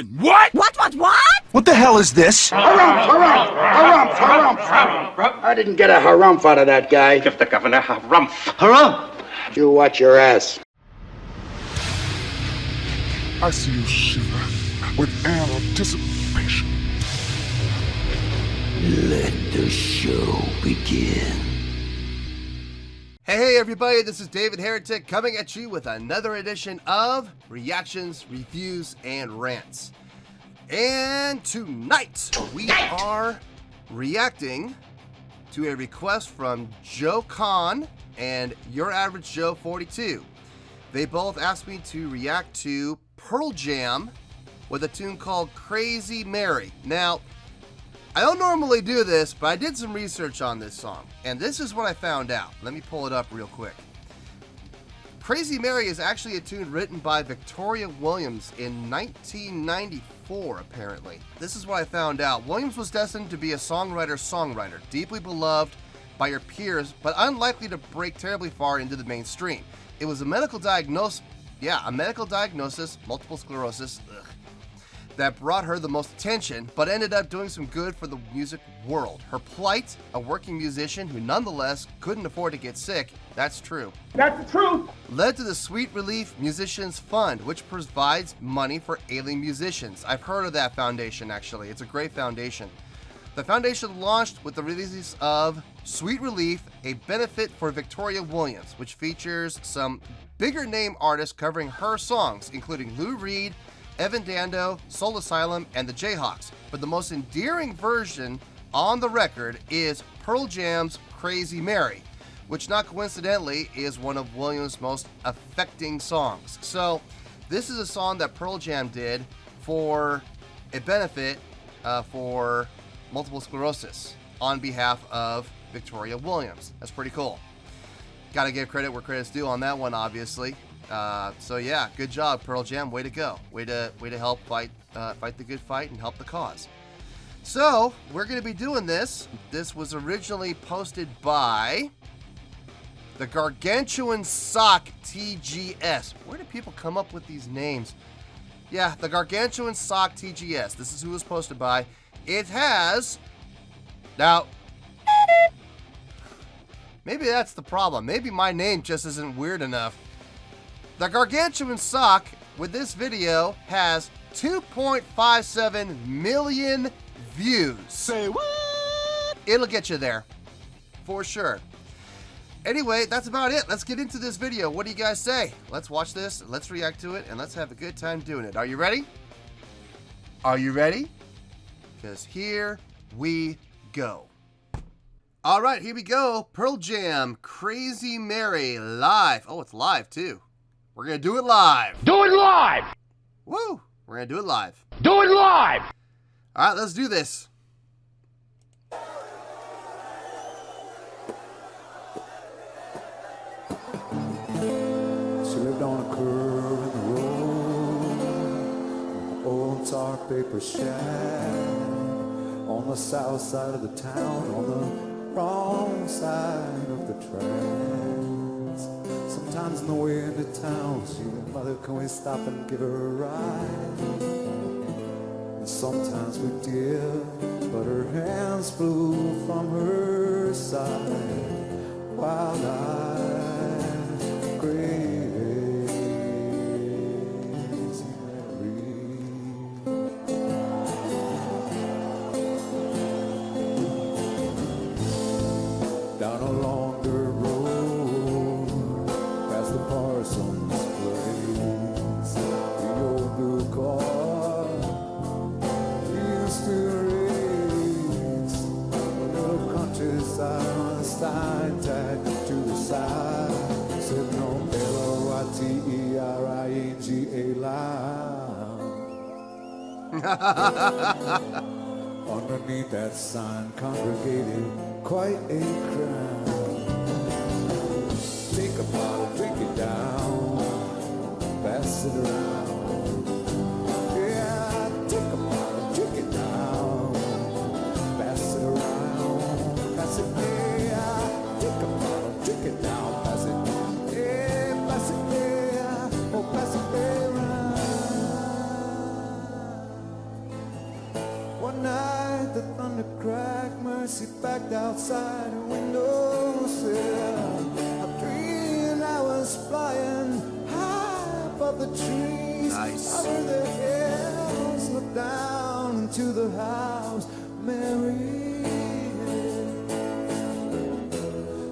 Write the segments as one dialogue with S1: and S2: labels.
S1: What?
S2: What?
S3: What the hell is this?
S4: Harumph. I didn't get a harumph out of that guy.
S1: Give the governor harumph.
S3: Harumph!
S4: You watch your ass.
S5: I see you shiver with anticipation.
S6: Let the show begin.
S7: Hey everybody, this is David Heretic coming at you with another edition of Reactions, Reviews, and Rants. And tonight we are reacting to a request from Joe Kahn and Your Average Joe 42. They both asked me to react to Pearl Jam with a tune called Crazy Mary. Now, I don't normally do this, but I did some research on this song, and this is what I found out. Let me pull it up real quick. Crazy Mary is actually a tune written by Victoria Williams in 1994, apparently. This is what I found out. Williams was destined to be a songwriter, deeply beloved by her peers, but unlikely to break terribly far into the mainstream. It was a medical diagnosis, multiple sclerosis, that brought her the most attention, but ended up doing some good for the music world. Her plight, a working musician who nonetheless couldn't afford to get sick, that's true.
S1: That's the truth.
S7: Led to the Sweet Relief Musicians Fund, which provides money for ailing musicians. I've heard of that foundation, actually. It's a great foundation. The foundation launched with the release of Sweet Relief, a benefit for Victoria Williams, which features some bigger name artists covering her songs, including Lou Reed, Evan Dando, Soul Asylum, and the Jayhawks. But the most endearing version on the record is Pearl Jam's Crazy Mary, which not coincidentally is one of Williams' most affecting songs. So this is a song that Pearl Jam did for a benefit for multiple sclerosis on behalf of Victoria Williams. That's pretty cool. Gotta give credit where credit's due on that one, obviously. So yeah, good job, Pearl Jam. Way to go. Way to help fight the good fight and help the cause. So we're going to be doing this. This was originally posted by the Gargantuan Sock TGS. Where do people come up with these names? Yeah, the Gargantuan Sock TGS. This is who it was posted by. It has now. Maybe that's the problem. Maybe my name just isn't weird enough. The Gargantuan Sock with this video has 2.57 million views.
S5: Say what?
S7: It'll get you there, for sure. Anyway, that's about it. Let's get into this video. What do you guys say? Let's watch this, let's react to it, and let's have a good time doing it. Are you ready? Are you ready? Because here we go. All right, here we go. Pearl Jam, Crazy Mary, live. Oh, it's live too. We're going to do it live.
S1: Do it live.
S7: Woo! We're going to do it live.
S1: Do it live.
S7: All right, let's do this.
S8: She lived on a curve in the road, an old tar paper shack, on the south side of the town, on the wrong side of the tracks. Sometimes on the way into town, she and mother, can we stop and give her a ride? And sometimes we did, but her hands flew from her side while I crazy Mary. Down along the road, past the parson's place, the old blue car used to race. A little countryside on a sign tag to the side said no L-O-I-T-E-R-I-N-G-A line. Underneath that sign congregated quite a crowd. Take a bottle, drink it down, pass it around. Yeah, take a bottle, drink it down, pass it around, pass it, yeah. Take a bottle, drink it down, pass it, yeah, pass it, yeah, oh, pass it around. One night the thunder cracked, Mercy backed outside her windowsill. I dreamed I was flying high above the trees.
S7: Nice.
S8: Over the hills, looked down into the house. Mary,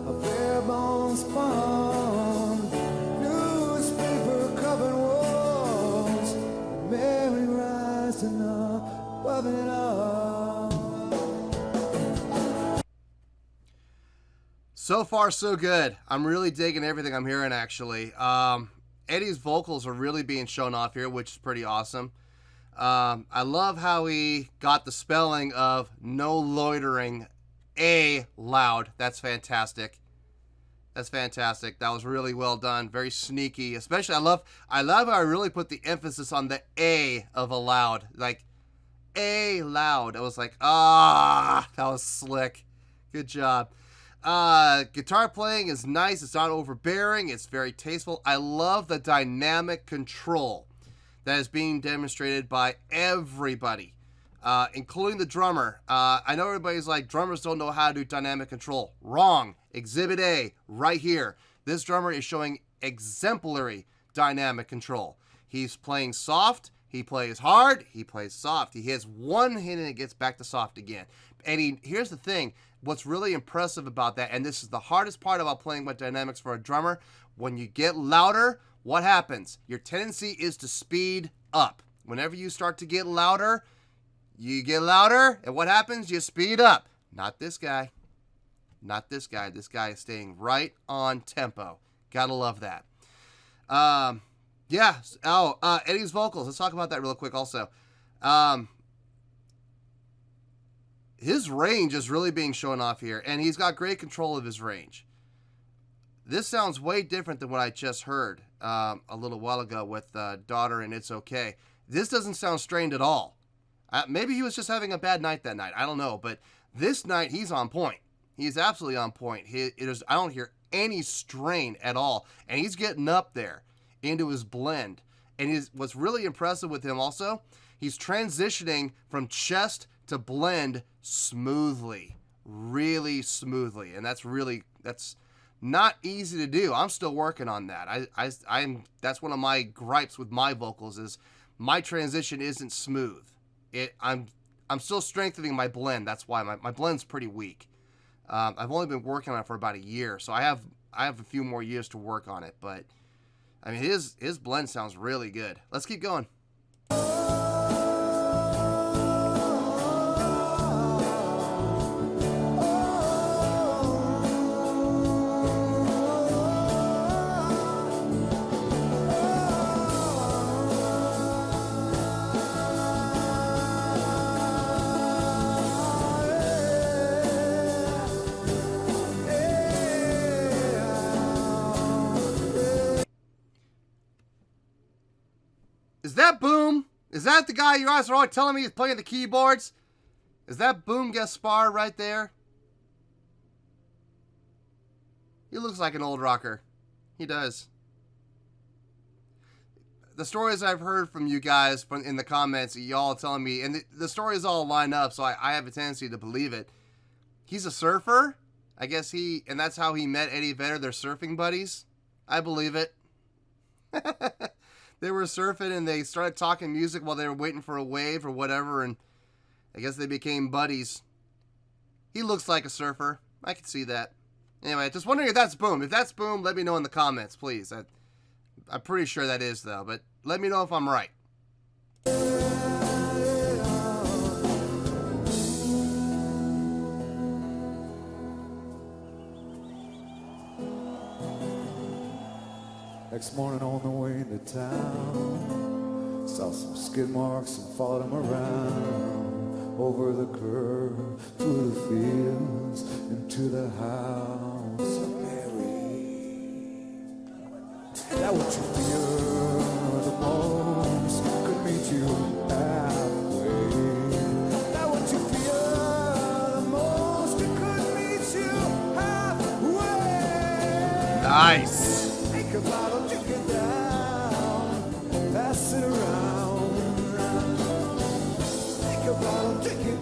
S8: a bare bones farm, newspaper covered walls. Mary rising up above it all.
S7: So far, so good. I'm really digging everything I'm hearing, actually. Eddie's vocals are really being shown off here, which is pretty awesome. I love how he got the spelling of no loitering loud. That's fantastic. That's fantastic. That was really well done. Very sneaky. Especially, I love how I really put the emphasis on the A of aloud. Like, A loud. I was like, that was slick. Good job. Guitar playing is nice. It's not overbearing. It's very tasteful. I love the dynamic control that is being demonstrated by everybody, including the drummer. I know everybody's like, drummers don't know how to do dynamic control. Wrong. Exhibit A, right here. This drummer is showing exemplary dynamic control. He's playing soft. He plays hard. He plays soft. He hits one hit and it gets back to soft again. And here's the thing. What's really impressive about that, and this is the hardest part about playing with dynamics for a drummer, when you get louder, what happens? Your tendency is to speed up. Whenever you start to get louder, you get louder, and what happens? You speed up. Not this guy. Not this guy. This guy is staying right on tempo. Gotta love that. Yeah. Eddie's vocals. Let's talk about that real quick also. His range is really being shown off here, and he's got great control of his range. This sounds way different than what I just heard a little while ago with Daughter and It's Okay. This doesn't sound strained at all. Maybe he was just having a bad night that night. I don't know. But this night, he's on point. He's absolutely on point. I don't hear any strain at all. And he's getting up there into his blend. And what's really impressive with him also, he's transitioning from chest to blend smoothly. Really smoothly. And that's not easy to do. I'm still working on that. That's one of my gripes with my vocals is my transition isn't smooth. I'm still strengthening my blend. That's why my blend's pretty weak. I've only been working on it for about a year, so I have a few more years to work on it. But I mean, his blend sounds really good. Let's keep going. Is that Boom? Is that the guy you guys are always telling me is playing the keyboards? Is that Boom Gaspar right there? He looks like an old rocker. He does. The stories I've heard from you guys in the comments, y'all telling me, and the stories all line up, so I have a tendency to believe it. He's a surfer? I guess and that's how he met Eddie Vedder. They're surfing buddies. I believe it. They were surfing and they started talking music while they were waiting for a wave or whatever, and I guess they became buddies. He looks like a surfer. I can see that. Anyway, just wondering if that's Boom. If that's Boom, let me know in the comments, please. I'm pretty sure that is, though, but let me know if I'm right.
S8: Next morning on the way into town, saw some skid marks and followed them around, over the curve, through the fields, into the house of Mary. That what you fear the most could meet you halfway. That what you fear the most could meet you halfway.
S7: Nice.
S8: Take a bottle, drink it down, pass it around. Take a bottle, drink it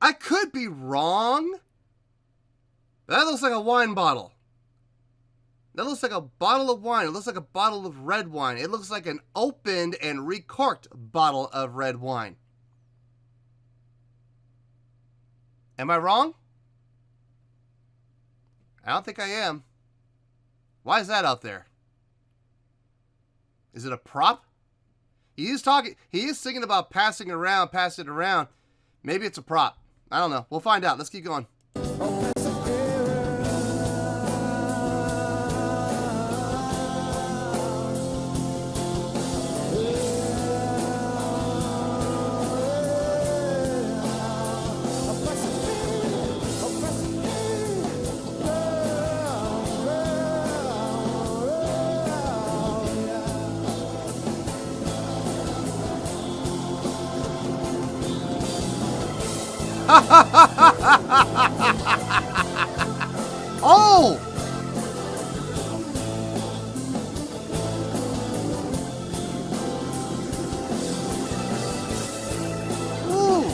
S7: I could be wrong. But that looks like a wine bottle. That looks like a bottle of wine. It looks like a bottle of red wine. It looks like an opened and recorked bottle of red wine. Am I wrong? I don't think I am. Why is that out there? Is it a prop? He is singing about passing it around. Maybe it's a prop. I don't know. We'll find out. Let's keep going. Oh! Ooh.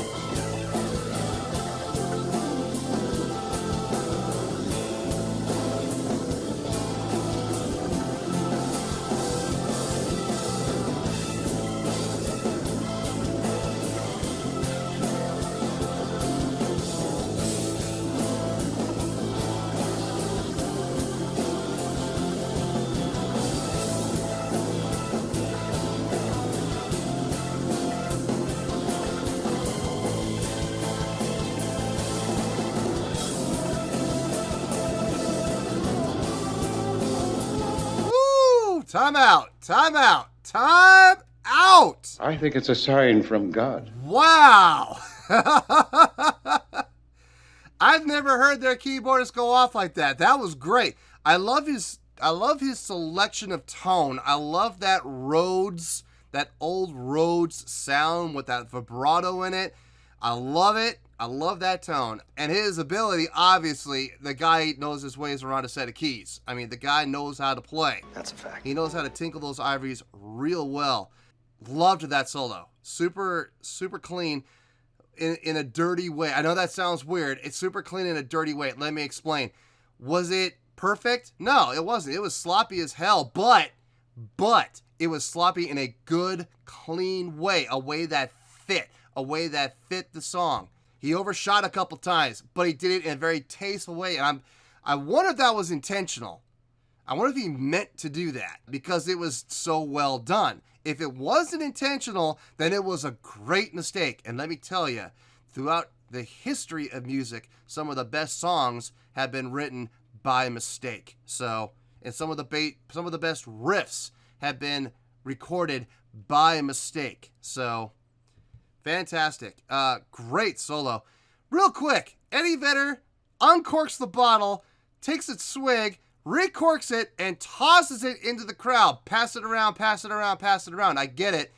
S7: Time out. Time out. Time out.
S2: I think it's a sign from God.
S7: Wow. I've never heard their keyboardist go off like that. That was great. I love his selection of tone. I love that Rhodes, that old Rhodes sound with that vibrato in it. I love it. I love that tone. And his ability, obviously, the guy knows his ways around a set of keys. I mean, the guy knows how to play.
S3: That's a fact.
S7: He knows how to tinkle those ivories real well. Loved that solo. Super, super clean in a dirty way. I know that sounds weird. It's super clean in a dirty way. Let me explain. Was it perfect? No, it wasn't. It was sloppy as hell, but it was sloppy in a good, clean way. A way that fit the song. He overshot a couple times, but he did it in a very tasteful way. And I wonder if that was intentional. I wonder if he meant to do that because it was so well done. If it wasn't intentional, then it was a great mistake. And let me tell you, throughout the history of music, some of the best songs have been written by mistake. So, and some of the best riffs have been recorded by mistake. So, fantastic. Great solo. Real quick, Eddie Vedder uncorks the bottle, takes its swig, recorks it, and tosses it into the crowd. Pass it around, pass it around, pass it around. I get it.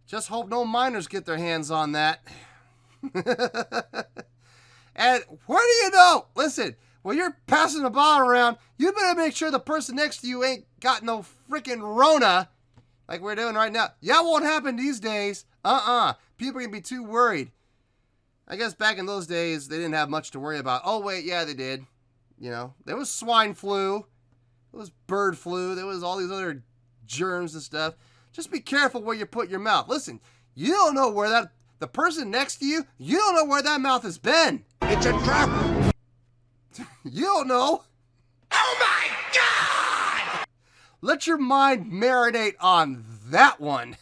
S7: Just hope no minors get their hands on that. And where do you know? Listen, when you're passing the bottle around, you better make sure the person next to you ain't got no freaking Rona like we're doing right now. Yeah, it won't happen these days. People are going to be too worried. I guess back in those days, they didn't have much to worry about. Oh, wait, yeah, they did. You know, there was swine flu. There was bird flu. There was all these other germs and stuff. Just be careful where you put your mouth. Listen, you don't know where the person next to you, you don't know where that mouth has been.
S4: It's a trap.
S7: You don't know.
S1: Oh my God!
S7: Let your mind marinate on that one.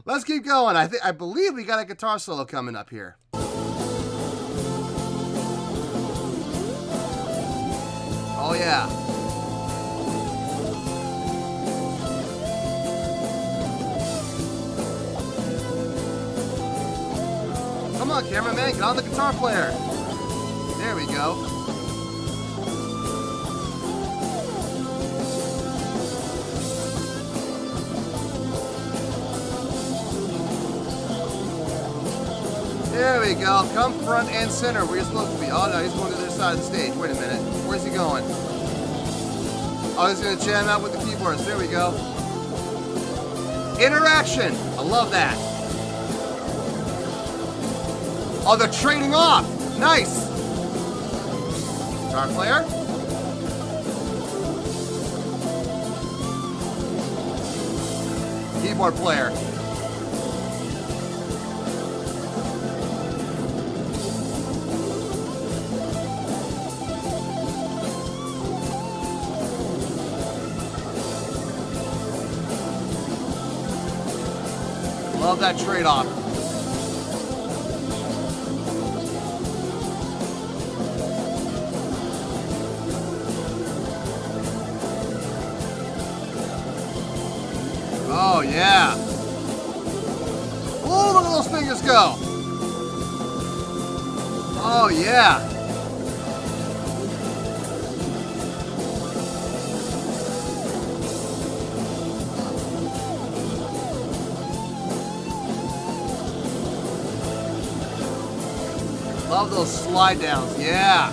S7: Let's keep going. I believe we got a guitar solo coming up here. Oh yeah. Come on, cameraman, get on the guitar player. There we go. There we go. Come front and center where you're supposed to be. Oh no, he's going to the other side of the stage. Wait a minute. Where's he going? Oh, he's going to jam out with the keyboards. There we go. Interaction. I love that. Oh, they're trading off. Nice. Guitar player. Keyboard player. Love that trade-off. Oh, yeah. Oh, look at those fingers go. Oh, yeah. Love those slide downs, yeah.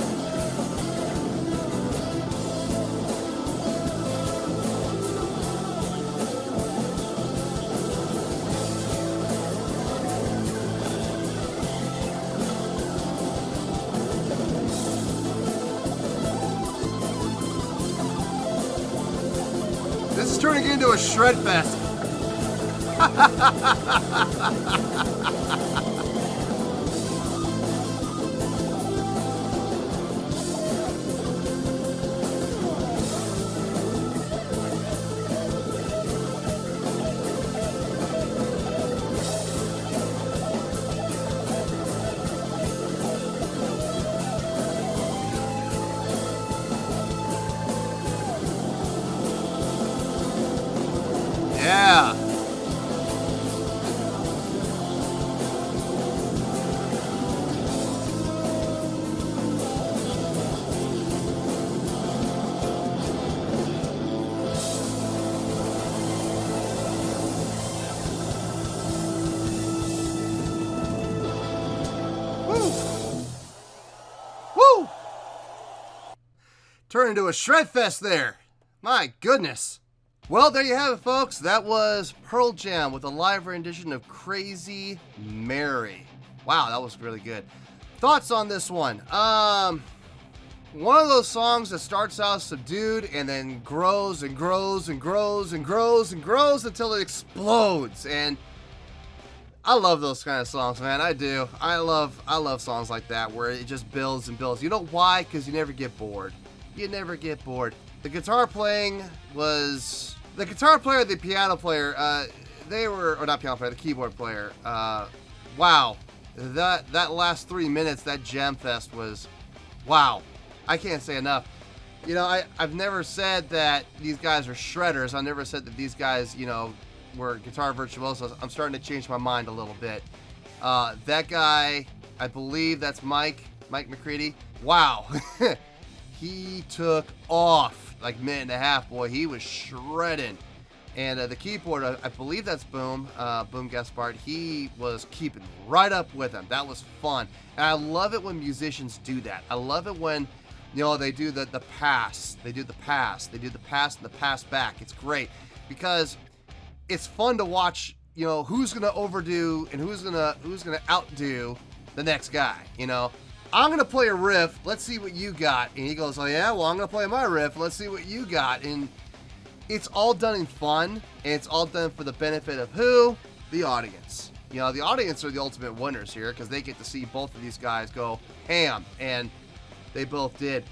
S7: This is turning into a shred fest. Yeah. Woo. Woo. Turned into a shred fest there. My goodness. Well, there you have it, folks. That was Pearl Jam with a live rendition of Crazy Mary. Wow, that was really good. Thoughts on this one? One of those songs that starts out subdued and then grows and grows and grows and grows and grows until it explodes. And I love those kind of songs, man. I do. I love songs like that where it just builds and builds. You know why? Because you never get bored. You never get bored. The guitar playing was... The guitar player, the piano player, they were... Or not piano player, the keyboard player. Wow. That last 3 minutes, that jam fest was... Wow. I can't say enough. You know, I've never said that these guys are shredders. I've never said that these guys, you know, were guitar virtuosos. I'm starting to change my mind a little bit. That guy, I believe that's Mike McCready. Wow. He took off like a minute and a half, boy. He was shredding. And the keyboard, I believe that's Boom Gaspard. He was keeping right up with him. That was fun. And I love it when musicians do that. I love it when, you know, they do the pass. They do the pass. They do the pass and the pass back. It's great because it's fun to watch, you know, who's going to overdo and who's going to outdo the next guy, you know. I'm going to play a riff. Let's see what you got. And he goes, oh, yeah? Well, I'm going to play my riff. Let's see what you got. And it's all done in fun. And it's all done for the benefit of who? The audience. You know, the audience are the ultimate winners here because they get to see both of these guys go ham. And they both did.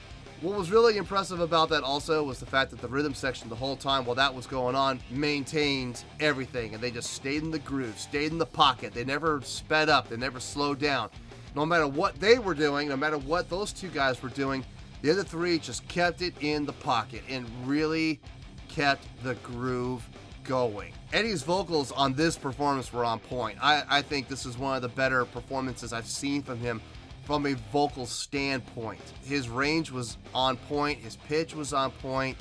S7: What was really impressive about that also was the fact that the rhythm section the whole time while that was going on maintained everything. And they just stayed in the groove, stayed in the pocket. They never sped up. They never slowed down. No matter what they were doing, no matter what those two guys were doing, the other three just kept it in the pocket and really kept the groove going. Eddie's vocals on this performance were on point. I think this is one of the better performances I've seen from him from a vocal standpoint. His range was on point. His pitch was on point.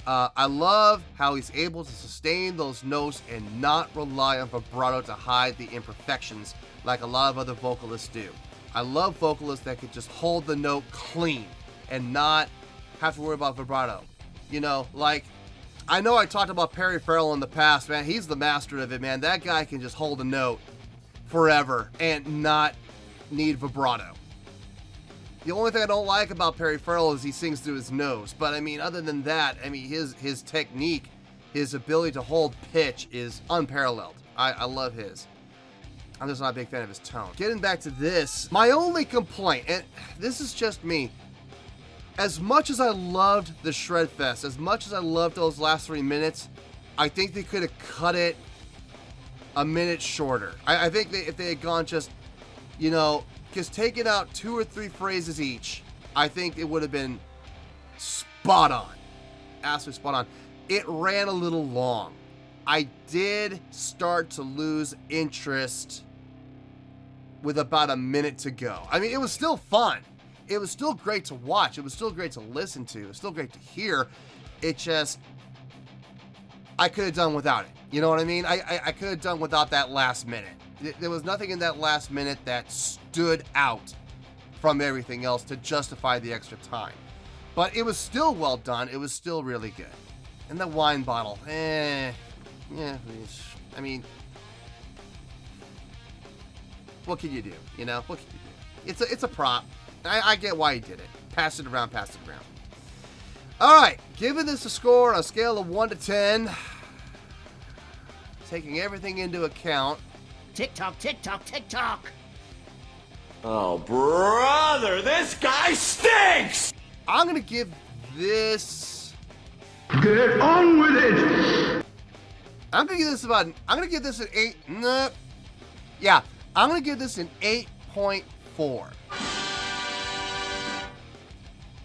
S7: I love how he's able to sustain those notes and not rely on vibrato to hide the imperfections like a lot of other vocalists do. I love vocalists that can just hold the note clean and not have to worry about vibrato. You know, like, I know I talked about Perry Farrell in the past, man. He's the master of it, man. That guy can just hold a note forever and not need vibrato. The only thing I don't like about Perry Farrell is he sings through his nose. But I mean, other than that, I mean, his technique, his ability to hold pitch is unparalleled. I love his. I'm just not a big fan of his tone. Getting back to this, my only complaint, and this is just me, as much as I loved the Shred Fest, as much as I loved those last 3 minutes, I think they could have cut it a minute shorter. I think if they had gone just, you know, just taking out 2 or 3 phrases each, I think it would have been spot on. Absolutely spot on. It ran a little long. I did start to lose interest with about a minute to go. I mean, it was still fun. It was still great to watch. It was still great to listen to. It was still great to hear. It just, I could have done without it. You know what I mean? I could have done without that last minute. There was nothing in that last minute that stood out from everything else to justify the extra time. But it was still well done. It was still really good. And the wine bottle, yeah, I mean, what can you do? You know, what can you do? It's a prop. I get why he did it. Pass it around, pass it around. All right, giving this a score on a scale of 1 to 10, taking everything into account.
S1: Tick tock, tick tock, tick tock.
S6: Oh, brother, this guy stinks!
S7: I'm gonna give this.
S4: Get on with it!
S7: I'm gonna give this an 8. No. Yeah, I'm gonna give this an 8.4.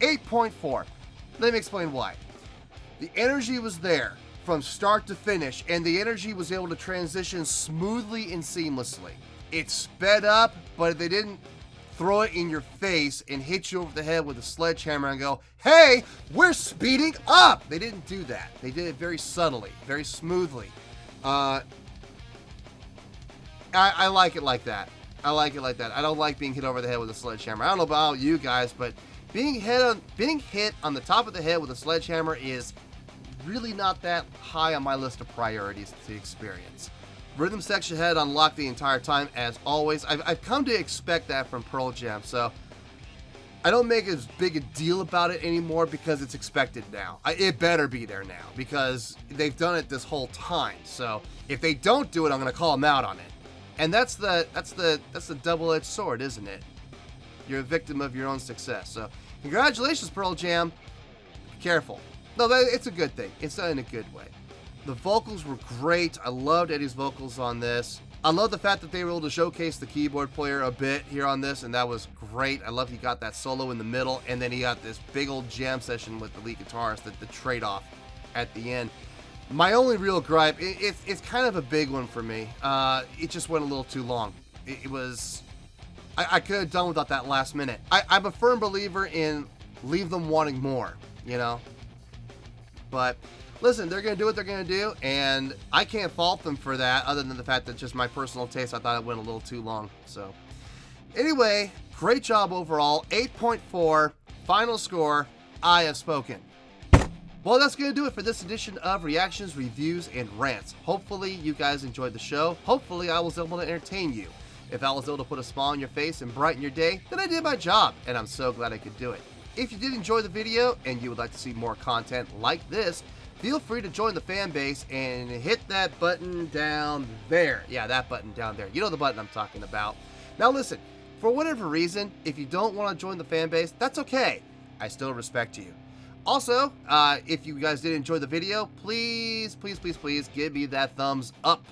S7: 8.4. Let me explain why. The energy was there from start to finish, and the energy was able to transition smoothly and seamlessly. It sped up, but they didn't throw it in your face and hit you over the head with a sledgehammer and go, hey, we're speeding up. They didn't do that. They did it very subtly, very smoothly. I like it like that. I like it like that. I don't like being hit over the head with a sledgehammer. I don't know about you guys, but being hit on the top of the head with a sledgehammer is really not that high on my list of priorities to experience. Rhythm section head on lock the entire time, as always. I've come to expect that from Pearl Jam, so I don't make as big a deal about it anymore because it's expected now. It better be there now because they've done it this whole time. So if they don't do it, I'm going to call them out on it. And that's the double-edged sword, isn't it? You're a victim of your own success. So congratulations, Pearl Jam. Be careful. No, it's a good thing. It's done in a good way. The vocals were great. I loved Eddie's vocals on this. I love the fact that they were able to showcase the keyboard player a bit here on this, and that was great. I love he got that solo in the middle, and then he got this big old jam session with the lead guitarist, the trade-off at the end. My only real gripe, it's kind of a big one for me. It just went a little too long. It was... I could have done without that last minute. I'm a firm believer in leave them wanting more, you know? But listen, they're going to do what they're going to do, and I can't fault them for that other than the fact that just my personal taste, I thought it went a little too long. So anyway, great job overall. 8.4, final score, I have spoken. Well, that's going to do it for this edition of Reactions, Reviews, and Rants. Hopefully you guys enjoyed the show. Hopefully I was able to entertain you. If I was able to put a smile on your face and brighten your day, then I did my job, and I'm so glad I could do it. If you did enjoy the video and you would like to see more content like this, feel free to join the fan base and hit that button down there. Yeah, that button down there. You know the button I'm talking about. Now listen, for whatever reason, if you don't want to join the fan base, that's okay. I still respect you. Also, if you guys did enjoy the video, please, please, please, please give me that thumbs up.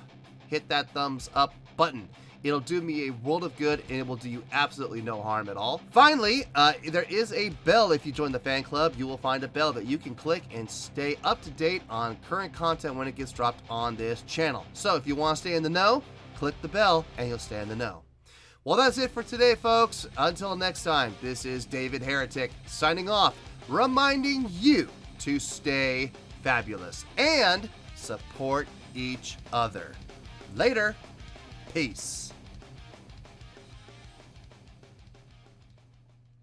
S7: Hit that thumbs up button. It'll do me a world of good, and it will do you absolutely no harm at all. Finally, there is a bell. If you join the fan club, you will find a bell that you can click and stay up to date on current content when it gets dropped on this channel. So if you want to stay in the know, click the bell and you'll stay in the know. Well, that's it for today, folks. Until next time, this is David Heretic signing off, reminding you to stay fabulous and support each other. Later. Peace.